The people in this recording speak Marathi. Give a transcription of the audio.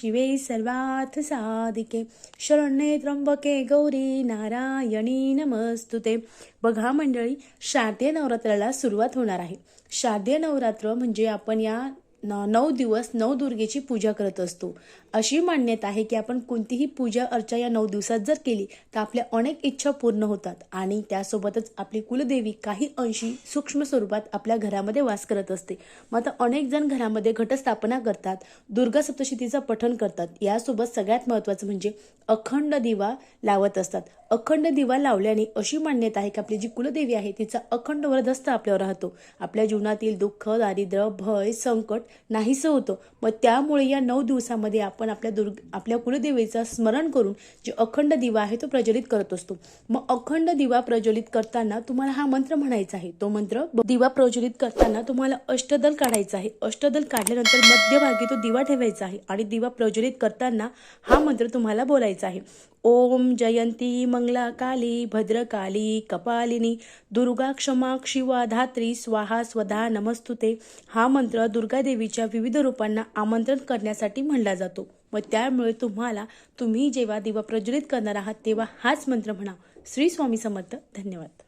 शिवे सर्वार्थ साधिके शरण्ये त्र्यंबके गौरी नारायणी नमस्तुते। बघा मंडळी, शारदीय नवरात्राला सुरुवात होणार आहे। शारदीय नवरात्र म्हणजे आपण या 9 दिवस नवदुर्गेची पूजा करत असतो। अशी मान्यता आहे की आपण कोणतीही पूजा अर्चा या 9 दिवसात जर केली तर आपल्या अनेक इच्छा पूर्ण होतात आणि त्यासोबतच आपली कुलदेवी काही अंशी सूक्ष्म स्वरूपात आपल्या घरामध्ये वास करत असते। मग आता अनेक जण घरामध्ये घटस्थापना करतात, दुर्गा सप्तशतीचं पठण करतात। यासोबत सगळ्यात महत्त्वाचं म्हणजे अखंड दिवा लावत असतात। अखंड दिवा लावल्याने अशी मान्यता आहे की आपली जी कुलदेवी आहे तिचा अखंड वरदहस्त आपल्यावर राहतो। आपल्या जीवनातील दुःख, दारिद्र्य, भय, संकट नाहीसं होतं। मग त्यामुळे या 9 दिवसामध्ये आपण आपल्या कुलदेवीचं स्मरण करून जे अखंड दिवा आहे तो प्रज्वलित करत असतो। मग अखंड दिवा प्रज्वलित करताना तुम्हाला हा मंत्र म्हणायचा आहे। तो मंत्र, दिवा प्रज्वलित करताना तुम्हाला अष्टदल काढायचा आहे। अष्टदल काढल्यानंतर मध्यभागी तो दिवा ठेवायचा आहे आणि दिवा प्रज्वलित करताना हा मंत्र तुम्हाला बोलायचा आहे। ओम जयंती मंगला काली भद्रकाली कपालिनी दुर्गा क्षमा शिवा धात्री स्वाहा स्वधा नमस्तुते। हा मंत्र दुर्गा देवीच्या विविध रूपांना आमंत्रण करण्यासाठी म्हणला जातो। मग त्यामुळे तुम्ही जेव्हा दिवा प्रज्वलित करणार आहात तेव्हा हाच मंत्र म्हणा। श्री स्वामी समर्थ। धन्यवाद।